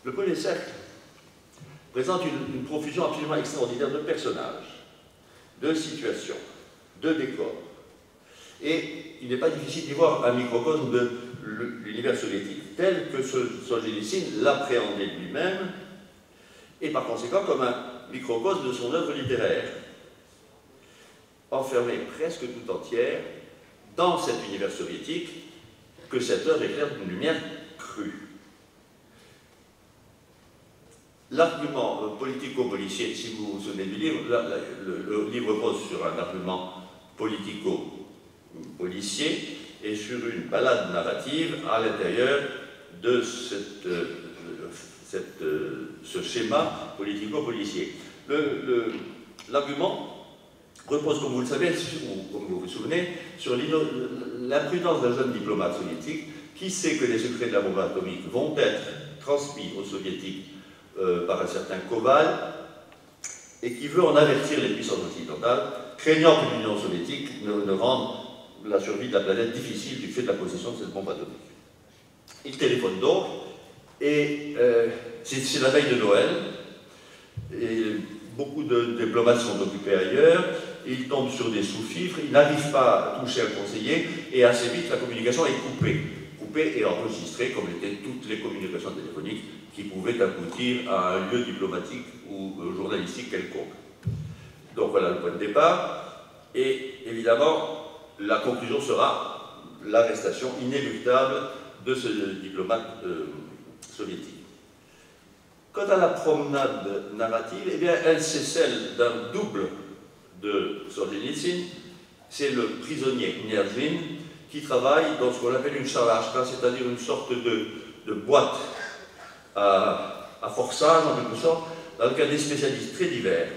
Le premier cercle présente une profusion absolument extraordinaire de personnages, de situations, de décors. Et il n'est pas difficile d'y voir un microcosme de l'univers soviétique tel que Solzhenitsyn l'appréhendait lui-même, et par conséquent comme un microcosme de son œuvre littéraire, enfermée presque tout entière dans cet univers soviétique que cette œuvre éclaire d'une lumière crue. L'argument politico-policier, si vous vous souvenez du livre, le livre repose sur un argument politico-policier et sur une balade narrative à l'intérieur de ce schéma politico-policier. L'argument repose, comme vous le savez, ou comme vous vous souvenez, sur l'imprudence d'un jeune diplomate soviétique qui sait que les secrets de la bombe atomique vont être transmis aux soviétiques par un certain Koval, et qui veut en avertir les puissances occidentales, craignant que l'Union soviétique ne rende la survie de la planète difficile du fait de la possession de cette bombe atomique. Il téléphone donc, et c'est la veille de Noël, et beaucoup de diplomates sont occupés ailleurs, il tombe sur des sous-fifres, il n'arrive pas à toucher un conseiller, et assez vite la communication est coupée et enregistrée, comme étaient toutes les communications téléphoniques qui pouvaient aboutir à un lieu diplomatique ou journalistique quelconque. Donc voilà le point de départ, et évidemment, la conclusion sera l'arrestation inéluctable de ce diplomate soviétique. Quant à la promenade narrative, eh bien, elle c'est celle d'un double de Solzhenitsyn, c'est le prisonnier Niazhin qui travaille dans ce qu'on appelle une charashka, c'est-à-dire une sorte de boîte à forçage, en quelque sorte, dans le cas des spécialistes très divers,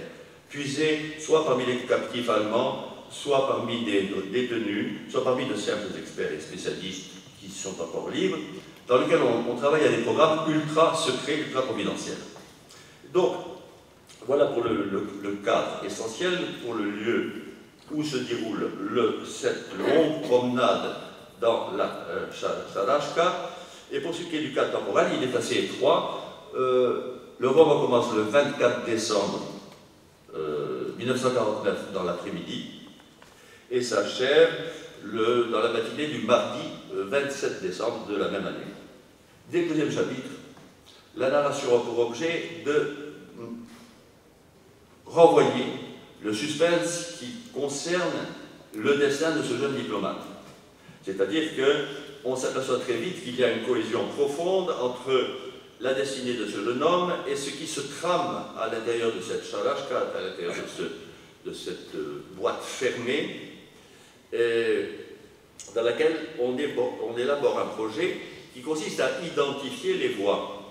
puisés soit parmi les captifs allemands, soit parmi des détenus, soit parmi de simples experts et spécialistes qui sont encore libres, dans lequel on travaille à des programmes ultra secrets, ultra confidentiels. Donc, voilà pour le cadre essentiel, pour le lieu où se déroule cette longue promenade dans la Charashka. Et pour ce qui est du cadre temporel, il est assez étroit. Le roman commence le 24 décembre 1949 dans l'après-midi et s'achève dans la matinée du mardi 27 décembre de la même année. Dès le deuxième chapitre, la narration a pour objet de renvoyer le suspense qui concerne le destin de ce jeune diplomate. C'est-à-dire qu'on s'aperçoit très vite qu'il y a une cohésion profonde entre la destinée de ce jeune homme et ce qui se trame à l'intérieur de cette charashka, à l'intérieur de cette boîte fermée, dans laquelle on élabore un projet qui consiste à identifier les voies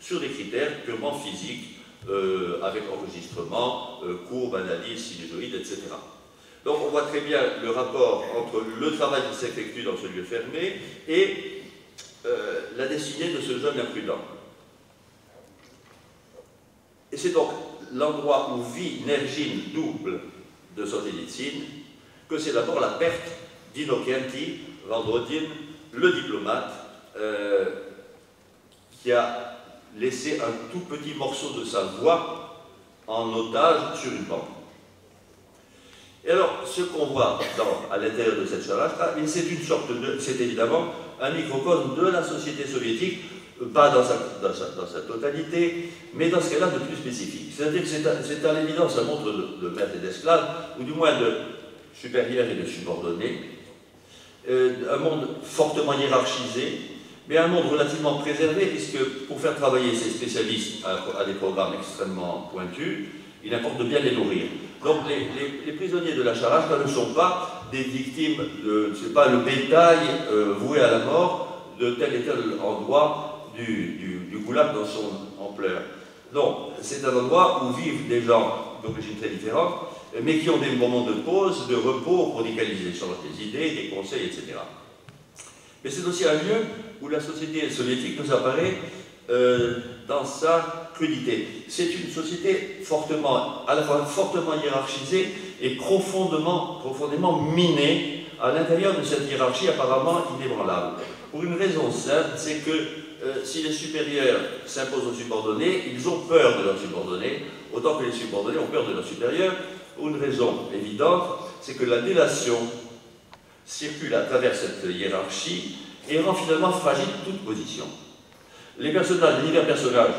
sur des critères purement physiques, avec enregistrement, courbe, analyse, sinusoïde, etc. Donc on voit très bien le rapport entre le travail qui s'effectue dans ce lieu fermé et la destinée de ce jeune imprudent. Et c'est donc l'endroit où vit Nerjin, double de Solzhenitsyn, que c'est d'abord la perte d'Innokienty Vandrodin, le diplomate, qui a laissé un tout petit morceau de sa voix en otage sur une bande. Et alors, ce qu'on voit à l'intérieur de cette charashka, c'est évidemment un microcosme de la société soviétique, pas dans sa totalité, mais dans ce qu'elle a de plus spécifique. C'est-à-dire que c'est à l'évidence un monde de maîtres et d'esclaves, ou du moins de supérieurs et de subordonnés, un monde fortement hiérarchisé, mais un monde relativement préservé, puisque pour faire travailler ces spécialistes à des programmes extrêmement pointus, il importe de bien les nourrir. Donc les prisonniers de la charashka ne sont pas des victimes, c'est pas le bétail voué à la mort de tel et tel endroit du goulag dans son ampleur. Non, c'est un endroit où vivent des gens d'origine très différente, mais qui ont des moments de pause, de repos pour lesquels ils échangent des idées, des conseils, etc. Mais c'est aussi un lieu où la société soviétique nous apparaît dans sa crudité. C'est une société à la fois fortement hiérarchisée et profondément minée à l'intérieur de cette hiérarchie apparemment inébranlable. Pour une raison simple, c'est que si les supérieurs s'imposent aux subordonnés, ils ont peur de leurs subordonnés, autant que les subordonnés ont peur de leurs supérieurs, pour une raison évidente, c'est que la délation circule à travers cette hiérarchie et rend finalement fragile toute position. Les divers personnages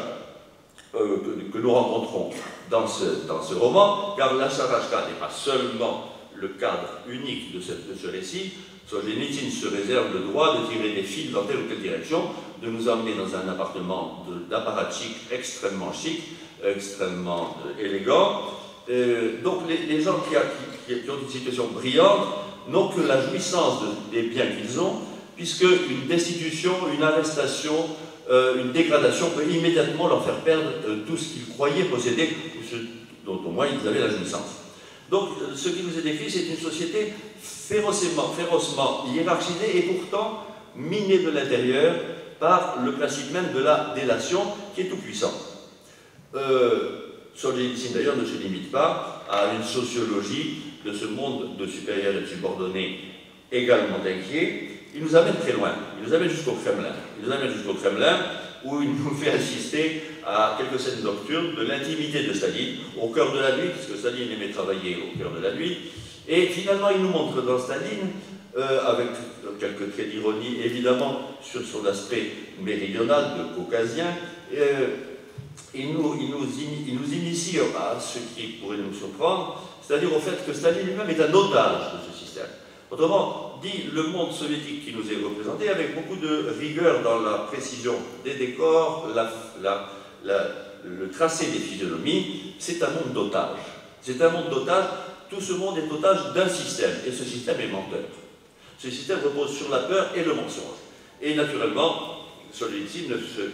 que nous rencontrons dans ce roman, car la Sarashka n'est pas seulement le cadre unique de ce récit. Solzhenitsyn se réserve le droit de tirer des fils dans telle ou telle direction, de nous emmener dans un appartement d'apparatchik extrêmement chic, extrêmement élégant. Donc les gens qui ont une situation brillante n'ont que la jouissance des biens qu'ils ont, puisque une destitution, une arrestation, une dégradation peut immédiatement leur faire perdre tout ce qu'ils croyaient posséder, ou ce dont au moins ils avaient la jouissance. Donc ce qui nous est décrit, c'est une société férocement hiérarchisée et pourtant minée de l'intérieur par le principe même de la délation qui est tout puissant. Solzhenitsyn d'ailleurs ne se limite pas à une sociologie de ce monde de supérieurs et de subordonnés également inquiets. Il nous amène très loin, il nous amène jusqu'au Kremlin. Il nous amène jusqu'au Kremlin où il nous fait assister à quelques scènes nocturnes de l'intimité de Staline, au cœur de la nuit, puisque Staline aimait travailler au cœur de la nuit. Et finalement, il nous montre dans Staline, avec quelques traits d'ironie évidemment sur son aspect méridional, de caucasien, il nous initie à ce qui pourrait nous surprendre, c'est-à-dire au fait que Staline lui-même est un otage de ce système. Autrement dit, le monde soviétique qui nous est représenté avec beaucoup de rigueur dans la précision des décors, le tracé des physionomies, c'est un monde d'otages. C'est un monde d'otages, tout ce monde est otage d'un système, et ce système est menteur. Ce système repose sur la peur et le mensonge. Et naturellement, Solzhenitsyn ne se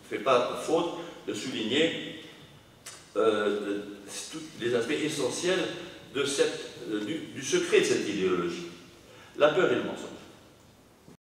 fait pas faute de souligner tous les aspects essentiels de du secret de cette idéologie. La peur et le mensonge.